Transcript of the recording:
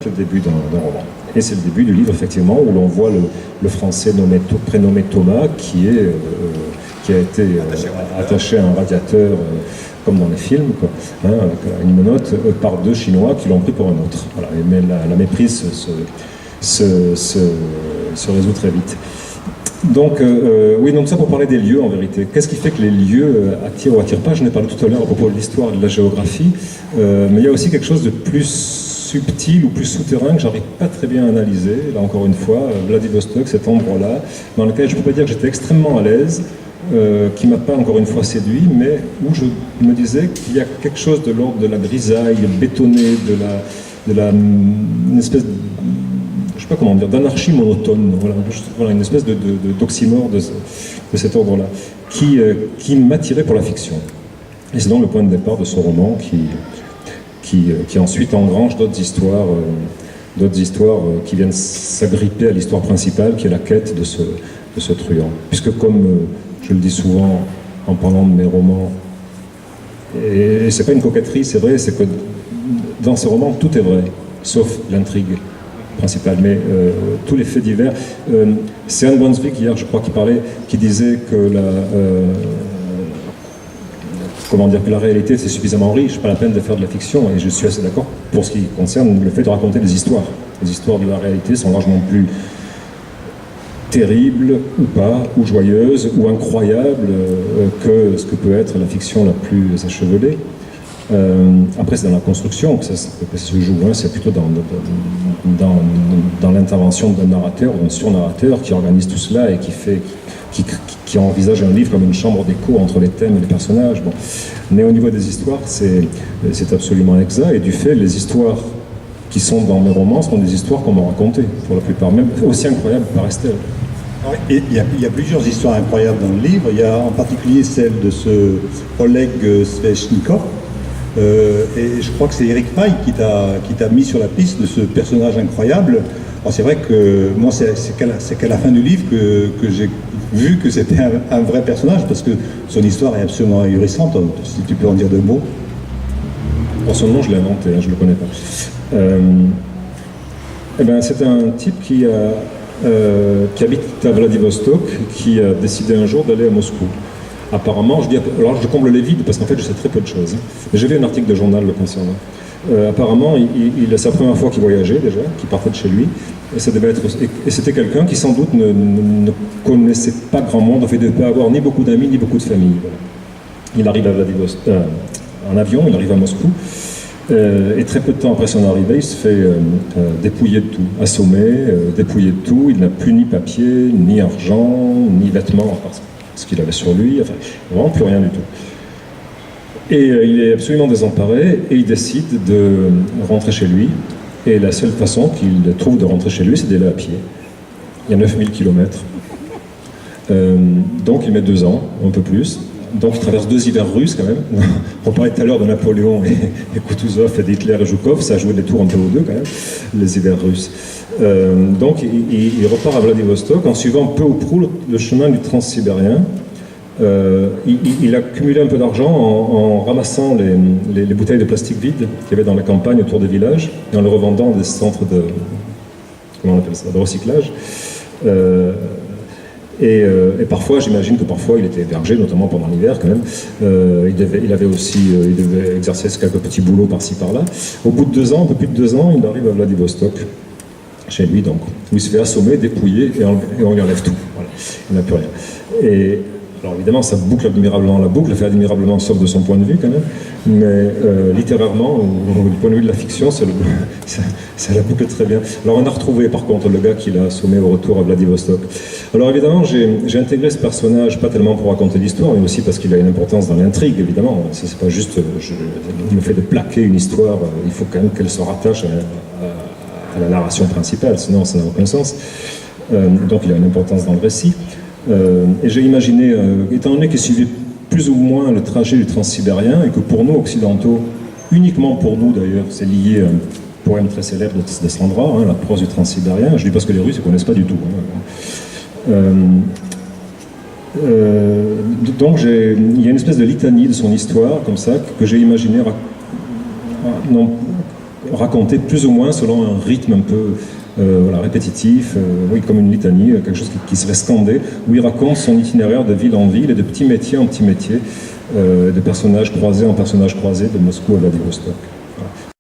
le début d'un roman. Et c'est le début du livre, effectivement, où l'on voit le Français prénommé Thomas, qui a été attaché à un radiateur, comme dans les films, quoi, hein, avec une menotte, par deux Chinois qui l'ont pris pour un autre. Voilà. Mais la méprise se résout très vite. Donc, oui, donc ça pour parler des lieux, en vérité. Qu'est-ce qui fait que les lieux attirent ou attirent pas? Je n'ai parlé tout à l'heure à propos de l'histoire et de la géographie, mais il y a aussi quelque chose de plus subtil ou plus souterrain que j'arrive pas très bien à analyser. Là, encore une fois, Vladivostok, cet endroit-là, dans lequel je ne peux pas dire que j'étais extrêmement à l'aise, qui m'a pas encore une fois séduit, mais où je me disais qu'il y a quelque chose de l'ordre de la grisaille bétonnée, une espèce de, je sais pas comment dire, d'anarchie monotone, voilà, une espèce d'oxymore de cet ordre-là, qui m'attirait pour la fiction. Et c'est donc le point de départ de ce roman qui ensuite engrange d'autres histoires qui viennent s'agripper à l'histoire principale, qui est la quête de ce truand. Puisque comme je le dis souvent en parlant de mes romans, et c'est pas une coquetterie, c'est vrai, c'est que dans ces romans, tout est vrai, sauf l'intrigue principale, mais tous les faits divers. C'est Anne Brunswick hier, je crois, qui disait que que la réalité c'est suffisamment riche, pas la peine de faire de la fiction, et je suis assez d'accord pour ce qui concerne le fait de raconter des histoires. Les histoires de la réalité sont largement plus terribles, ou pas, ou joyeuses, ou incroyables que ce que peut être la fiction la plus échevelée. Après, c'est dans la construction que ça se joue, hein. C'est plutôt dans l'intervention d'un narrateur, d'un surnarrateur qui organise tout cela et qui envisage un livre comme une chambre d'écho entre les thèmes et les personnages. Bon. Mais au niveau des histoires, c'est absolument exact, et du fait, les histoires qui sont dans mes romans sont des histoires qu'on m'a racontées, pour la plupart, même aussi incroyables paraissent-elles. Il y a plusieurs histoires incroyables dans le livre. Il y a en particulier celle de ce Oleg Sveshnikov, et je crois que c'est Eric Maille qui t'a mis sur la piste de ce personnage incroyable. Alors c'est vrai que moi, c'est qu'à la fin du livre que j'ai vu que c'était un vrai personnage, parce que son histoire est absolument ahurissante, si tu peux en dire deux mots. Pour son nom, je l'ai inventé, hein, je ne le connais pas. C'est un type qui habite à Vladivostok, qui a décidé un jour d'aller à Moscou. Apparemment, alors je comble les vides parce qu'en fait je sais très peu de choses. J'ai lu un article de journal le concernant. Apparemment, c'est la première fois qu'il voyageait déjà, qu'il partait de chez lui. Et c'était quelqu'un qui sans doute ne connaissait pas grand monde, en fait, il ne devait pas avoir ni beaucoup d'amis, ni beaucoup de famille. Voilà. Il arrive à Vladivostok en avion, il arrive à Moscou. Et très peu de temps après son arrivée, il se fait dépouiller de tout, assommé, dépouiller de tout. Il n'a plus ni papier, ni argent, ni vêtements, à part ce qu'il avait sur lui, enfin, vraiment plus rien du tout. Et il est absolument désemparé, et il décide de rentrer chez lui. Et la seule façon qu'il trouve de rentrer chez lui, c'est d'aller à pied. Il y a 9000 km. Donc il met 2 ans, un peu plus. Donc il traverse 2 hivers russes quand même. On parlait tout à l'heure de Napoléon et Kutuzov et d'Hitler et Zhukov, ça a joué des tours un peu aux deux quand même, les hivers russes. Donc il repart à Vladivostok en suivant peu ou prou le chemin du transsibérien. Il a cumulé un peu d'argent en ramassant les bouteilles de plastique vides qu'il y avait dans la campagne autour des villages et en les revendant dans des centres de recyclage. Et parfois, j'imagine que parfois il était hébergé, notamment pendant l'hiver quand même. Il devait exercer quelques petits boulots par-ci par-là. Au bout de 2 ans, un peu plus de 2 ans, il arrive à Vladivostok, chez lui donc, où il se fait assommer, dépouiller et on lui enlève tout. Voilà. Il n'a plus rien. Alors évidemment, ça boucle admirablement la boucle, fait admirablement sauf de son point de vue quand même, mais littérairement, du point de vue de la fiction, ça la boucle très bien. Alors on a retrouvé par contre le gars qui l'a assommé au retour à Vladivostok. Alors évidemment, j'ai intégré ce personnage, pas tellement pour raconter l'histoire, mais aussi parce qu'il a une importance dans l'intrigue, évidemment. C'est pas juste, il me fait de plaquer une histoire, il faut quand même qu'elle se rattache à la narration principale, sinon ça n'a aucun sens. Donc il a une importance dans le récit. Et j'ai imaginé, étant donné qu'il suivait plus ou moins le trajet du transsibérien, et que pour nous occidentaux, uniquement pour nous d'ailleurs, c'est lié à un poème très célèbre de Sandra, hein, la prose du transsibérien, je dis parce que les Russes ne connaissent pas du tout. Hein. Donc il y a une espèce de litanie de son histoire, comme ça, que j'ai imaginé raconté plus ou moins selon un rythme un peu voilà, répétitif, oui, comme une litanie, quelque chose qui se fait scander, où il raconte son itinéraire de ville en ville et de petit métier en petit métier, de personnages croisés en personnages croisés, de Moscou à Vladivostok. Voilà.